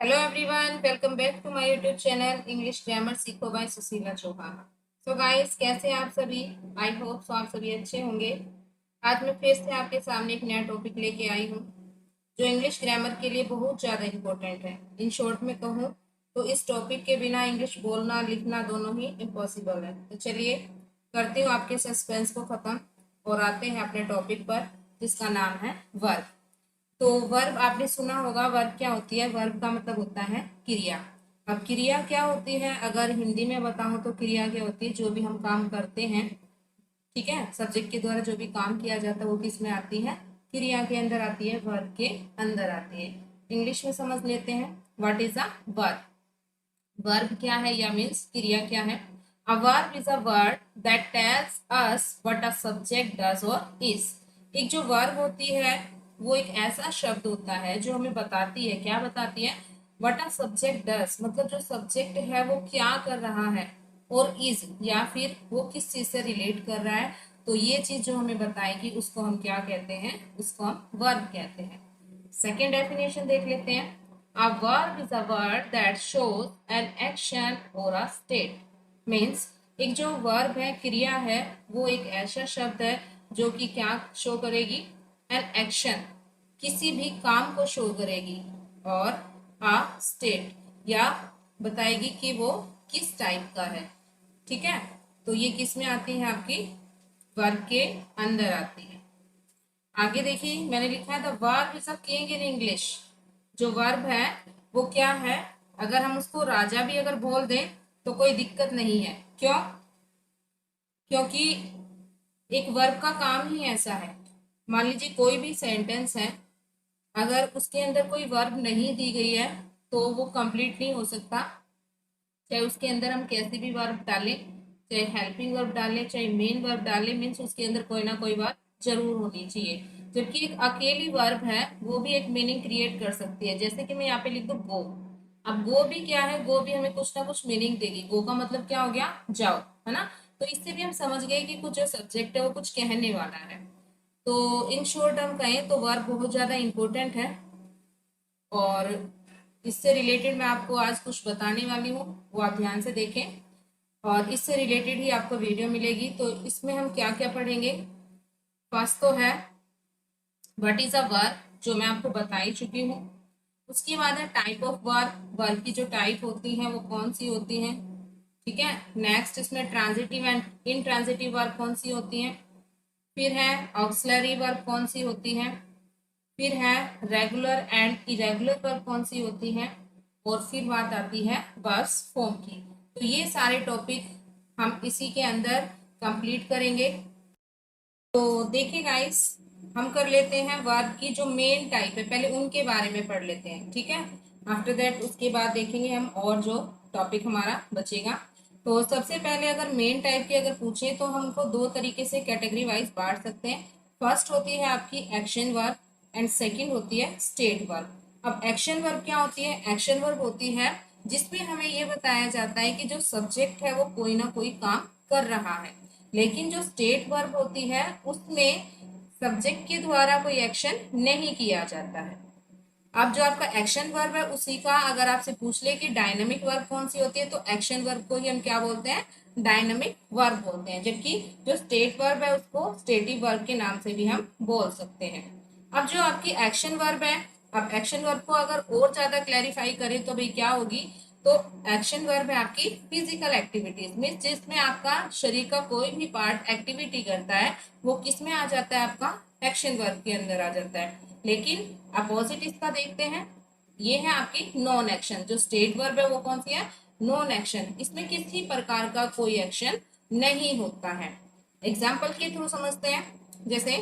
Hello everyone, welcome back to my YouTube channel English Grammar सीखो by Sushila Chauhan. So guys, कैसे हैं आप सभी? आई होप सो आप सभी अच्छे होंगे। आज मैं फिर से आपके सामने एक नया टॉपिक लेके आई हूँ जो इंग्लिश ग्रामर के लिए बहुत ज़्यादा इम्पोर्टेंट है। इन शॉर्ट में कहूँ तो इस टॉपिक के बिना इंग्लिश बोलना लिखना दोनों ही इम्पॉसिबल है। तो चलिए करती हूँ आपके सस्पेंस को ख़त्म और आते हैं अपने टॉपिक पर जिसका नाम है वर्ब। तो वर्ब आपने सुना होगा, वर्ब क्या होती है? वर्ब का मतलब होता है क्रिया। अब क्रिया क्या होती है? अगर हिंदी में बताऊं तो क्रिया क्या होती है? जो भी हम काम करते हैं, ठीक है, सब्जेक्ट के द्वारा जो भी काम किया जाता है वो किस में आती है? क्रिया के अंदर आती है, वर्ब के अंदर आती है। इंग्लिश में समझ लेते हैं, what is a verb. Verb क्या है या मीन्स क्रिया क्या है? A verb is a word that tells us what a subject does और इज। एक जो वर्ब होती है वो एक ऐसा शब्द होता है जो हमें बताती है, क्या बताती है? व्हाट अ सब्जेक्ट डज, मतलब जो सब्जेक्ट है वो क्या कर रहा है, और इज या फिर वो किस चीज से रिलेट कर रहा है। तो ये चीज जो हमें बताएगी उसको हम क्या कहते हैं? उसको हम वर्ब कहते हैं। सेकेंड डेफिनेशन देख लेते हैं। A verb is a word that shows an action or a state. Means एक जो वर्ब है, क्रिया है, वो एक ऐसा शब्द है जो कि क्या शो करेगी? एन एक्शन, किसी भी काम को शो करेगी, और आ स्टेट, या बताएगी कि वो किस टाइप का है। ठीक है, तो ये किस में आती है? आपकी वर्ब के अंदर आती है। आगे देखिए, मैंने लिखा है the verb is a king in English. जो वर्ब है वो क्या है? अगर हम उसको राजा भी अगर बोल दें तो कोई दिक्कत नहीं है। क्यों? क्योंकि एक वर्ब का काम ही ऐसा है। मान लीजिए कोई भी सेंटेंस है, अगर उसके अंदर कोई वर्ब नहीं दी गई है तो वो कंप्लीट नहीं हो सकता। चाहे उसके अंदर हम कैसे भी वर्ब डालें, चाहे हेल्पिंग वर्ब डालें, चाहे मेन वर्ब डालें, मीन्स उसके अंदर कोई ना कोई वर्ब जरूर होनी चाहिए। जबकि एक अकेली वर्ब है वो भी एक मीनिंग क्रिएट कर सकती है। जैसे कि मैं यहाँ पे लिख दूँ गो। अब गो भी क्या है? गो भी हमें कुछ ना कुछ मीनिंग देगी। गो का मतलब क्या हो गया? जाओ, है ना? तो इससे भी हम समझ गए कि कुछ जो सब्जेक्ट है वो कुछ कहने वाला है। तो इन शॉर्ट हम कहें तो वर्ब बहुत ज्यादा इंपॉर्टेंट है, और इससे रिलेटेड मैं आपको आज कुछ बताने वाली हूँ, वो आप ध्यान से देखें। और इससे रिलेटेड ही आपको वीडियो मिलेगी। तो इसमें हम क्या क्या पढ़ेंगे? फर्स्ट तो है व्हाट इज अ वर्ब, जो मैं आपको बता ही चुकी हूँ। उसके बाद है टाइप ऑफ वर्ब, वर्ब की जो टाइप होती है वो कौन सी होती है। ठीक है, नेक्स्ट इसमें ट्रांजिटिव एंड इनट्रांजिटिव वर्ब कौन सी होती है। फिर है ऑक्सिलरी वर्ब कौन सी होती है। फिर है रेगुलर एंड इरेगुलर वर्ब कौन सी होती है। और फिर बात आती है वर्ब्स फॉर्म की। तो ये सारे टॉपिक हम इसी के अंदर कंप्लीट करेंगे। तो देखिए गाइस, हम कर लेते हैं वर्ब की जो मेन टाइप है, पहले उनके बारे में पढ़ लेते हैं। ठीक है, आफ्टर दैट उसके बाद देखेंगे हम और जो टॉपिक हमारा बचेगा। तो सबसे पहले अगर मेन टाइप की अगर पूछे तो हम उनको दो तरीके से कैटेगरी वाइज बांट सकते हैं। फर्स्ट होती है आपकी एक्शन वर्ब एंड सेकंड होती है स्टेट वर्ब। अब एक्शन वर्ब क्या होती है? एक्शन वर्ब होती है जिसमें हमें ये बताया जाता है कि जो सब्जेक्ट है वो कोई ना कोई काम कर रहा है। लेकिन जो स्टेट वर्ब होती है उसमें सब्जेक्ट के द्वारा कोई एक्शन नहीं किया जाता है। अब जो आपका एक्शन वर्ब है उसी का अगर आपसे पूछ ले कि डायनामिक वर्ब कौन सी होती है, तो एक्शन वर्ब को ही हम क्या बोलते हैं? डायनामिक वर्ब बोलते हैं। जबकि जो स्टेट वर्ब है उसको स्टेटिव वर्ब के नाम से भी हम बोल सकते हैं। अब जो आपकी एक्शन वर्ब है, अब एक्शन वर्ब को अगर और ज्यादा क्लैरिफाई करें तो भाई क्या होगी? तो एक्शन वर्ब है आपकी फिजिकल एक्टिविटीज में, जिसमें आपका शरीर का कोई भी पार्ट एक्टिविटी करता है वो किस में आ जाता है? आपका एक्शन वर्ब के अंदर आ जाता है। लेकिन अपोजिट इसका देखते हैं, ये है आपकी नॉन एक्शन। जो स्टेट वर्ब है वो कौन सी है? Non action. इसमें किसी प्रकार का कोई एक्शन नहीं होता है। एग्जाम्पल के थ्रू समझते हैं। जैसे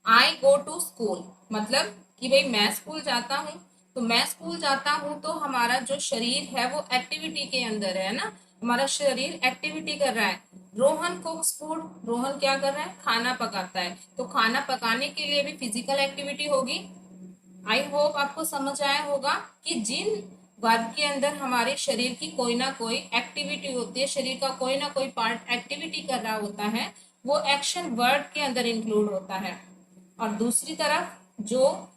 आई गो टू स्कूल, मतलब कि भाई मैं स्कूल जाता हूँ। तो मैं स्कूल जाता हूँ तो हमारा जो शरीर है वो एक्टिविटी के अंदर है ना, हमारा शरीर एक्टिविटी कर रहा है। रोहन कुक्स फूड, रोहन क्या कर रहा है? खाना पकाता है। तो खाना पकाने के लिए भी फिजिकल एक्टिविटी होगी। आई होप आपको समझ आया होगा कि जिन वर्ब के अंदर हमारे शरीर की कोई ना कोई एक्टिविटी होती है, शरीर का कोई ना कोई पार्ट एक्टिविटी कर रहा होता है, वो एक्शन वर्ब के अंदर इंक्लूड होता है। और दूसरी तरफ जो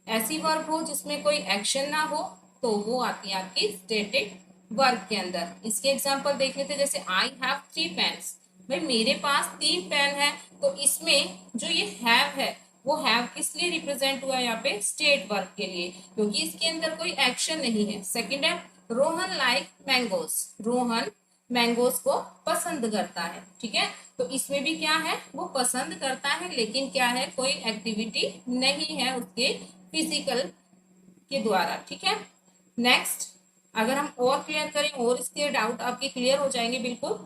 ऐसी वर्ब हो जिसमें कोई एक्शन ना हो, तो वो आती है आपकी स्टेटिक वर्ब के अंदर। इसके एग्जांपल देख लेते हैं, जैसे आई हैव 3 पेन्स, भाई मेरे पास 3 पेन है। तो इसमें जो ये हैव है वो हैव किस लिए रिप्रेजेंट हुआ है यहाँ पे, स्टेट वर्ब के लिए, क्योंकि इसके अंदर कोई एक्शन नहीं है। सेकंड है Rohan like mangoes, Rohan mangoes को पसंद करता है, ठीक है। तो इसमें भी क्या है, वो पसंद करता है, लेकिन क्या है, कोई एक्टिविटी नहीं है उसके फिजिकल के द्वारा, ठीक है। नेक्स्ट, अगर हम और क्लियर करें और इसके डाउट आपके क्लियर हो जाएंगे बिल्कुल।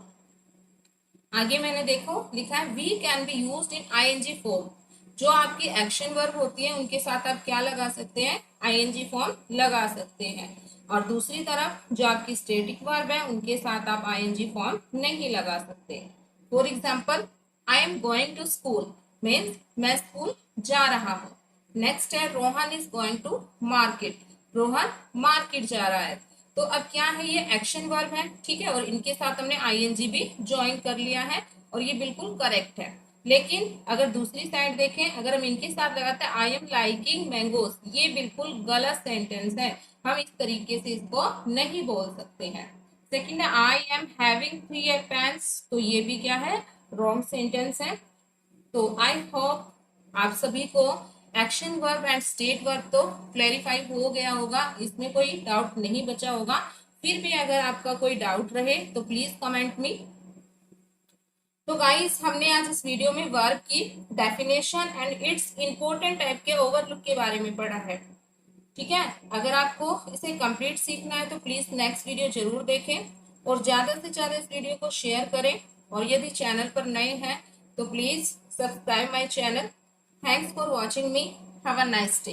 आगे मैंने देखो लिखा है we can be used in I N G form, जो आपकी एक्शन वर्ब होती है उनके साथ आप क्या लगा सकते हैं, आईएनजी फॉर्म लगा सकते हैं। और दूसरी तरफ जो आपकी स्टेटिक वर्ब है उनके साथ आप आईएनजी फॉर्म नहीं लगा सकते। For example I am going to school means मैं स्कूल जा रहा हूँ। नेक्स्ट है Rohan is going to market, Rohan market जा रहा है। तो अब क्या है, ये एक्शन वर्ब है, ठीक है, और इनके साथ हमने आईएनजी भी ज्वाइन कर लिया है और ये बिल्कुल करेक्ट है। लेकिन अगर दूसरी साइड देखें, अगर हम इनके साथ लगाते हैं आई एम लाइकिंग मैंगोज, ये बिल्कुल गलत सेंटेंस है, हम इस तरीके से इसको नहीं बोल सकते हैं। सेकंड है आई एम हैविंग 3 पेन्स, तो ये भी क्या है, रॉन्ग सेंटेंस है। तो आई होप आप सभी को action verb and state verb तो क्लैरिफाई हो गया होगा, इसमें कोई डाउट नहीं बचा होगा। फिर भी अगर आपका कोई डाउट रहे तो प्लीज कमेंट मी। तो गाइस हमने आज इस वीडियो में वर्ब की definition and it's important type के ओवरलुक के बारे में पढ़ा है, ठीक है। अगर आपको इसे कंप्लीट सीखना है तो प्लीज नेक्स्ट वीडियो जरूर देखें और ज्यादा से ज्यादा इस वीडियो को शेयर करें। और यदि चैनल पर नए हैं तो please subscribe my channel. Thanks for watching me, have a nice day.